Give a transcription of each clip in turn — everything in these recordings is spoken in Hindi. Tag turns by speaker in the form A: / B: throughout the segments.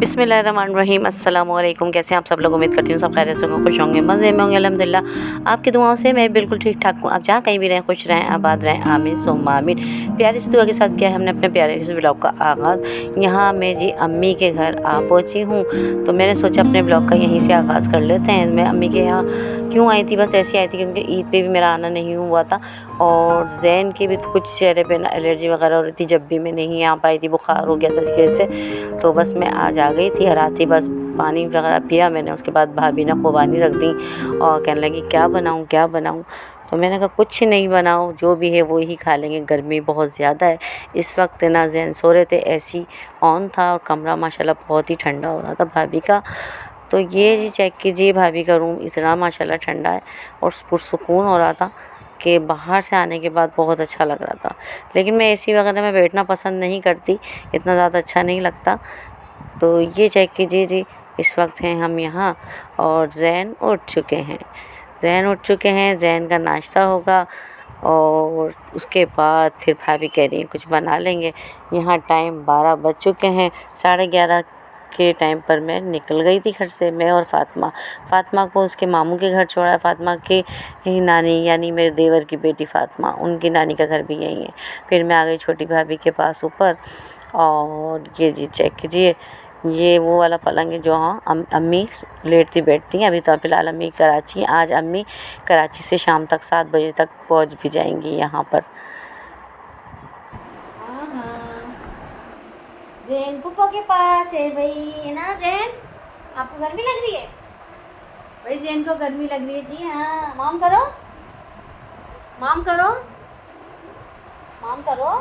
A: बिस्मिल्लाहिर्रहमानिर्रहीम अस्सलामुअलैकुम। कैसे हैं आप सब लोग? उम्मीद करती हूँ सब खैरियत से होंगे, खुश होंगे, मज़े में होंगे। अल्हम्दुलिल्लाह आपकी दुआओं से मैं बिल्कुल ठीक ठाक हूँ। आप जहाँ कहीं भी रहें खुश रहें, आबाद रहें, आमीन सुम्मा आमीन। प्यारी सी दुआ के साथ किया है हमने अपने प्यारे से ब्लॉग का आगाज़। यहाँ मैं जी अम्मी के घर आ पहुँची हूँ, तो मैंने सोचा अपने ब्लॉग का यहीं से आगाज़ कर लेते हैं। मैं अम्मी के यहाँ क्यों आई थी? बस ऐसी आई थी क्योंकि ईद पे भी मेरा आना नहीं हुआ था और ज़ैन के भी कुछ चेहरे पे ना एलर्जी वगैरह हो रही थी। जब भी मैं नहीं आ पाई थी, बुखार हो गया था इसकी वजह से, तो बस मैं आज आ गई थी। रात ही बस पानी वगैरह पिया मैंने। उसके बाद भाभी ने खुबानी रख दी और कहने लगी क्या बनाऊँ क्या बनाऊँ। तो मैंने कहा कुछ नहीं बनाओ, जो भी है वो ही खा लेंगे, गर्मी बहुत ज़्यादा है इस वक्त ना। ज़ैन सो रहे थे, एसी ऑन था और कमरा माशाल्लाह बहुत ही ठंडा हो रहा था भाभी का। तो ये जी चेक कीजिए, भाभी का रूम इतना माशाल्लाह ठंडा है और पुरसुकून हो रहा था कि बाहर से आने के बाद बहुत अच्छा लग रहा था। लेकिन मैं एसी वगैरह में बैठना पसंद नहीं करती, इतना ज़्यादा अच्छा नहीं लगता। तो ये चेक कीजिए जी, इस वक्त हैं हम यहाँ और ज़ैन उठ चुके हैं। ज़ैन का नाश्ता होगा और उसके बाद फिर भाभी कह रही हैं कुछ बना लेंगे। यहाँ टाइम 12 बज चुके हैं। 11:30 के टाइम पर मैं निकल गई थी घर से, मैं और फ़ातिमा को उसके मामू के घर छोड़ा है। फ़ातिमा की नानी यानी मेरे देवर की बेटी फ़ातिमा, उनकी नानी का घर भी यहीं है। फिर मैं आ गई छोटी भाभी के पास ऊपर। और ये जी चेक कीजिए, ये वो वाला पलंग है जो हाँ अम्मी लेटती बैठती हैं। अभी तो फ़िलहाल अम्मी कराची हैं। आज अम्मी कराची से शाम तक 7 बजे तक पहुंच भी जाएंगी यहाँ पर।
B: ज़ैन पुप्पो के पास है भाई, है ना ज़ैन? आपको गर्मी लग रही है भाई? ज़ैन को गर्मी लग रही है जी। हाँ, माम करो, माम करो, माम करो,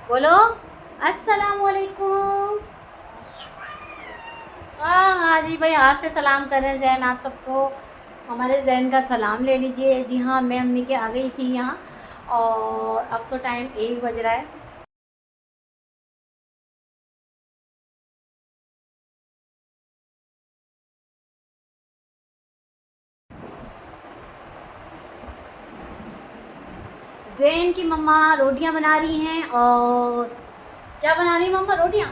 B: बोलो अस्सलाम वालेकुम। हाँ जी भाई, हाथ से सलाम कर रहे हैं ज़ैन आप सबको। हमारे ज़ैन का सलाम ले लीजिए। जी हाँ, मैं अम्मी के आ गई थी यहाँ और अब तो टाइम 1 बज रहा है। ज़ैन की मम्मा रोटियां बना रही हैं। और क्या बना रही है मम्मा? रोटियां।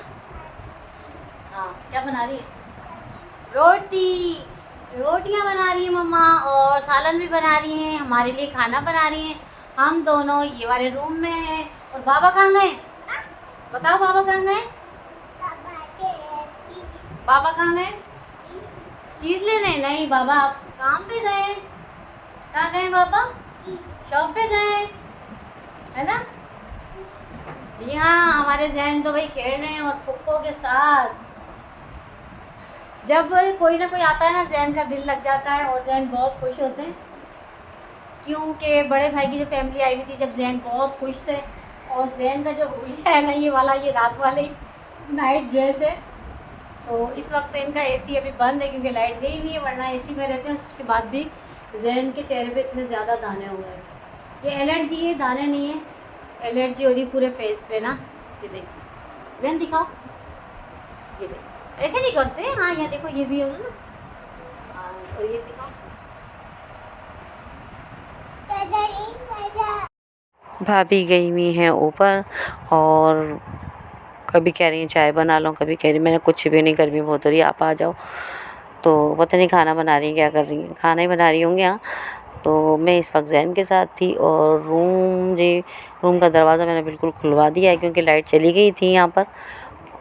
B: हाँ, क्या बना रही है? रोटियां बना रही है मम्मा और सालन भी बना रही हैं, हमारे लिए खाना बना रही हैं। हम दोनों ये वाले रूम में हैं। और बाबा कहाँ गए? बताओ बाबा कहाँ गए? बाबा कहाँ गए? चीज़ लेने? नहीं बाबा, आप काम पे गए। कहाँ गए बाबा? शॉप पे गए, है ना? जी हाँ, हमारे ज़ैन तो भाई खेल रहे हैं और पुप्पो के साथ। जब कोई ना कोई आता है ना, ज़ैन का दिल लग जाता है और ज़ैन बहुत खुश होते हैं। क्योंकि बड़े भाई की जो फैमिली आई हुई थी, जब ज़ैन बहुत खुश थे। और ज़ैन का जो हुलिया है ना, ये वाला, ये रात वाली नाइट ड्रेस है। तो इस वक्त इनका एसी अभी बंद है क्योंकि लाइट गई हुई है, वरना एसी में रहते हैं। उसके बाद भी ज़ैन के चेहरे पे इतने ज़्यादा दाने हो गए। ये एलर्जी है, दाने नहीं है, एलर्जी हो रही पूरे फेस पे ना। ये देखो ज़ैन, दिखाओ, ये देखो, ऐसे नहीं करते। हाँ, यहाँ देखो, ये भी है ना। हाँ, और ये दिखाओ।
A: भाभी गई हुई हैं ऊपर और कभी कह रही हैं चाय बना लो, कभी कह रही मैंने कुछ भी नहीं, गर्मी बहुत हो रही है, आप आ जाओ। तो पता नहीं खाना बना रही हैं, क्या कर रही हैं, खाना ही बना रही होंगी। हाँ, तो मैं इस वक्त ज़ैन के साथ थी और रूम का दरवाज़ा मैंने बिल्कुल खुलवा दिया है क्योंकि लाइट चली गई थी यहाँ पर।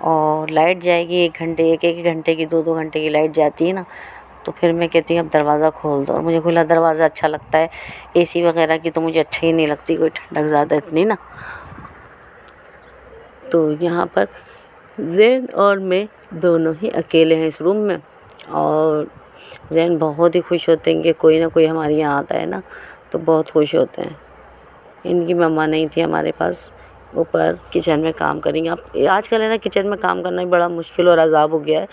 A: और लाइट जाएगी 1 घंटे, एक घंटे की, 2 घंटे की लाइट जाती है ना, तो फिर मैं कहती हूँ अब दरवाज़ा खोल दो। और मुझे खुला दरवाज़ा अच्छा लगता है, एसी वगैरह की तो मुझे अच्छी ही नहीं लगती, कोई ठंडक ज़्यादा इतनी ना। तो यहाँ पर ज़ैन और मैं दोनों ही अकेले हैं इस रूम में। और ज़ैन बहुत ही खुश होते हैं कि कोई ना कोई हमारे यहाँ आता है ना, तो बहुत खुश होते हैं। इनकी मम्मा नहीं थी हमारे पास, ऊपर किचन में काम करेंगे। आप आजकल है ना, किचन में काम करना भी बड़ा मुश्किल और अज़ाब हो गया है।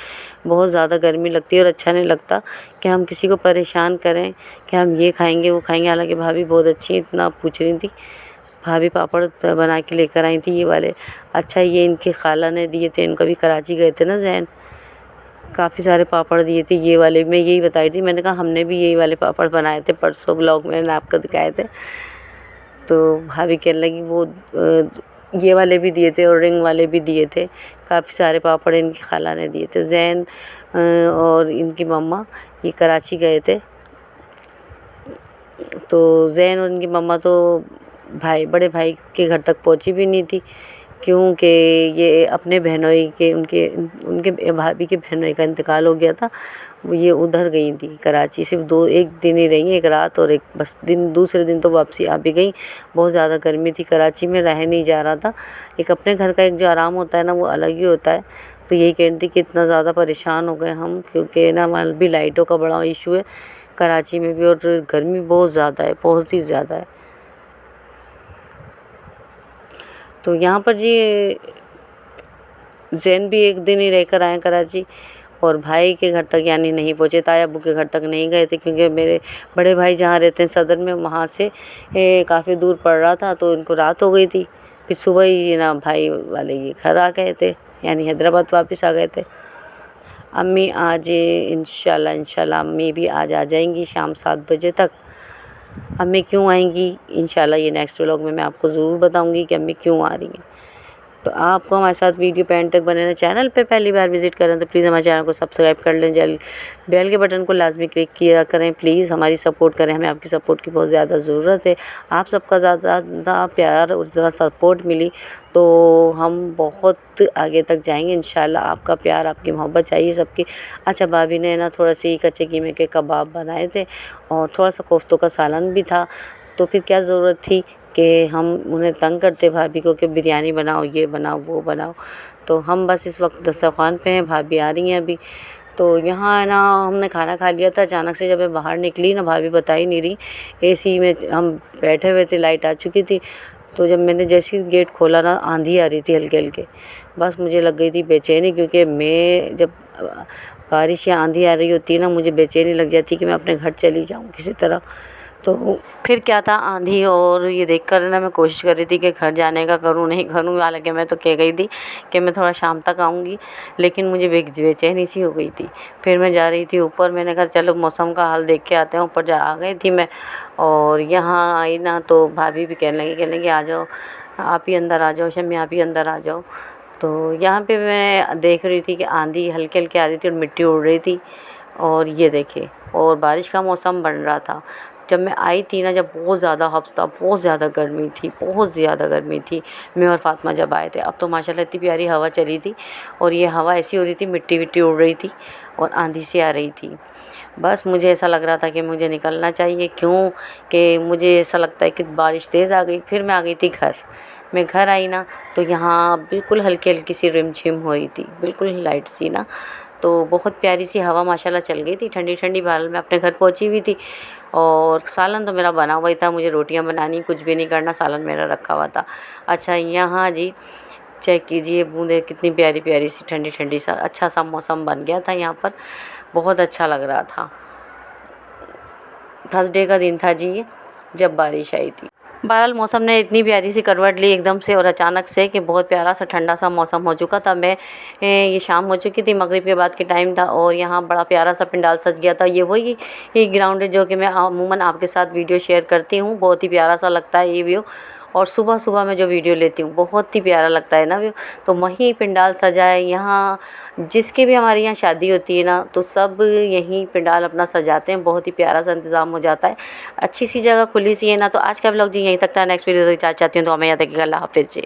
A: बहुत ज़्यादा गर्मी लगती है और अच्छा नहीं लगता कि हम किसी को परेशान करें कि हम ये खाएंगे वो खाएंगे। हालांकि भाभी बहुत अच्छी, इतना पूछ रही थी। भाभी पापड़ बना के लेकर आई थी ये वाले। अच्छा, ये इनकी खाला ने दिए थे, इनको भी कराची गए थे ना ज़ैन, काफ़ी सारे पापड़ दिए थे ये वाले। मैं यही बताई थी, मैंने कहा हमने भी यही वाले पापड़ बनाए थे परसों, ब्लॉग में मैंने आपको दिखाए थे। तो भाभी कहने लगी वो ये वाले भी दिए थे और रिंग वाले भी दिए थे, काफ़ी सारे पापड़ इनकी खाला ने दिए थे। जैन और इनकी मम्मा ये कराची गए थे, तो जैन और इनकी मम्मा तो बड़े भाई के घर तक पहुंची भी नहीं थी, क्योंकि ये अपने बहनोई के उनके उनके भाभी के बहनोई का इंतकाल हो गया था। वो ये उधर गई थी कराची, सिर्फ एक दिन ही रही, एक रात और एक बस दिन, दूसरे दिन तो वापसी आ भी गई। बहुत ज़्यादा गर्मी थी कराची में, रह नहीं जा रहा था। एक अपने घर का एक जो आराम होता है ना, वो अलग ही होता है। तो यही कहती थी कि इतना ज़्यादा परेशान हो गए हम, क्योंकि ना हमारे भी लाइटों का बड़ा इशू है कराची में भी, और गर्मी बहुत ज़्यादा है, बहुत ही ज़्यादा है। तो यहाँ पर जी जैन भी एक दिन ही रहकर आए कराची, और भाई के घर तक यानी नहीं पहुँचे, ताया अब्बू के घर तक नहीं गए थे, क्योंकि मेरे बड़े भाई जहाँ रहते हैं सदर में, वहाँ से काफ़ी दूर पड़ रहा था, तो इनको रात हो गई थी। फिर सुबह ही ना भाई वाले ये घर आ गए थे, यानी हैदराबाद वापस आ गए थे। अम्मी आज इंशाल्लाह अम्मी भी आज आ जाएंगी शाम 7 बजे तक। अम्मी क्यों आएंगी इंशाल्लाह ये नेक्स्ट व्लॉग में मैं आपको ज़रूर बताऊंगी कि अम्मी क्यों आ रही हैं। तो आपको हमारे साथ वीडियो पे एंड तक बने रहना। चैनल पे पहली बार विजिट करें तो प्लीज़ हमारे चैनल को सब्सक्राइब कर लें, बेल के बटन को लाजमी क्लिक किया करें। प्लीज़ हमारी सपोर्ट करें, हमें आपकी सपोर्ट की बहुत ज़्यादा ज़रूरत है। आप सबका ज़्यादा प्यार और ज़्यादा सपोर्ट मिली तो हम बहुत आगे तक जाएंगे इंशाल्लाह। आपका प्यार, आपकी मोहब्बत चाहिए सबकी। अच्छा, भाभी ने ना थोड़ा सी कच्चे कीमे के कबाब बनाए थे और थोड़ा सा कोफ्तों का सालन भी था, तो फिर क्या ज़रूरत थी कि हम उन्हें तंग करते भाभी को कि बिरयानी बनाओ, ये बनाओ, वो बनाओ। तो हम बस इस वक्त दस्तरखान पे हैं, भाभी आ रही हैं अभी। तो यहाँ है ना, हमने खाना खा लिया था। अचानक से जब मैं बाहर निकली ना, भाभी बता ही नहीं रही, एसी में हम बैठे हुए थे, लाइट आ चुकी थी। तो जब मैंने जैसे ही गेट खोला ना, आंधी आ रही थी हल्के हल्के। बस मुझे लग गई थी बेचैनी, क्योंकि मैं जब बारिश या आंधी आ रही होती है ना, मुझे बेचैनी लग जाती कि मैं अपने घर चली जाऊँ किसी तरह। तो फिर क्या था, आंधी और ये देखकर ना मैं कोशिश कर रही थी कि घर जाने का करूँ नहीं करूँ। हालांकि मैं तो कह गई थी कि मैं थोड़ा शाम तक आऊँगी, लेकिन मुझे बेचैनी सी हो गई थी। फिर मैं जा रही थी ऊपर, मैंने कहा चलो मौसम का हाल देख के आते हैं। ऊपर आ गई थी मैं, और यहाँ आई ना तो भाभी भी कहने लगी आ जाओ, आप ही अंदर आ जाओ, शम्मी आप ही अंदर आ जाओ। तो यहाँ पे मैं देख रही थी कि आंधी हल्के हल्के आ रही थी और मिट्टी उड़ रही थी, और ये देखिए, और बारिश का मौसम बन रहा था। जब मैं आई थी ना, जब बहुत ज़्यादा हफ्ता, बहुत ज़्यादा गर्मी थी, बहुत ज़्यादा गर्मी थी। मैं और फातिमा जब आए थे, अब तो माशाल्लाह इतनी प्यारी हवा चली थी, और ये हवा ऐसी हो रही थी, मिट्टी विट्टी उड़ रही थी और आंधी से आ रही थी। बस मुझे ऐसा लग रहा था कि मुझे निकलना चाहिए, क्यों कि मुझे ऐसा लगता है कि बारिश तेज़ आ गई। फिर मैं आ गई थी घर। मैं घर आई ना, तो यहाँ बिल्कुल हल्की हल्की सी रिमझिम हो रही थी, बिल्कुल लाइट सी ना। तो बहुत प्यारी सी हवा माशाल्लाह चल गई थी, ठंडी ठंडी। बहरहाल मैं अपने घर पहुँची हुई थी, और सालन तो मेरा बना हुआ ही था, मुझे रोटियां बनानी, कुछ भी नहीं करना, सालन मेरा रखा हुआ था। अच्छा, यहाँ जी चेक कीजिए, बूंदे कितनी प्यारी प्यारी सी, ठंडी ठंडी सा, अच्छा सा मौसम बन गया था यहाँ पर, बहुत अच्छा लग रहा था। थर्सडे का दिन था जी, जब बारिश आई थी। बहरहाल मौसम ने इतनी प्यारी सी करवट ली एकदम से और अचानक से कि बहुत प्यारा सा ठंडा सा मौसम हो चुका था। मैं ये शाम हो चुकी थी, मगरिब के बाद के टाइम था, और यहाँ बड़ा प्यारा सा पंडाल सज गया था। ये वही ग्राउंड है जो कि मैं अमूमन आपके साथ वीडियो शेयर करती हूँ। बहुत ही प्यारा सा लगता है ये व्यू, और सुबह सुबह मैं जो वीडियो लेती हूँ बहुत ही प्यारा लगता है ना व्यू। तो वहीं पंडाल सजा है यहाँ, जिसकी भी हमारे यहाँ शादी होती है ना, तो सब यहीं पंडाल अपना सजाते हैं। बहुत ही प्यारा सा इंतज़ाम हो जाता है, अच्छी सी जगह खुली सी है ना। तो आज का व्लॉग जी यहीं तक था। नेक्स्ट वीडियो चाहती हूँ तो हमें याद रखिएगा। अल्लाह हाफिज़ जी।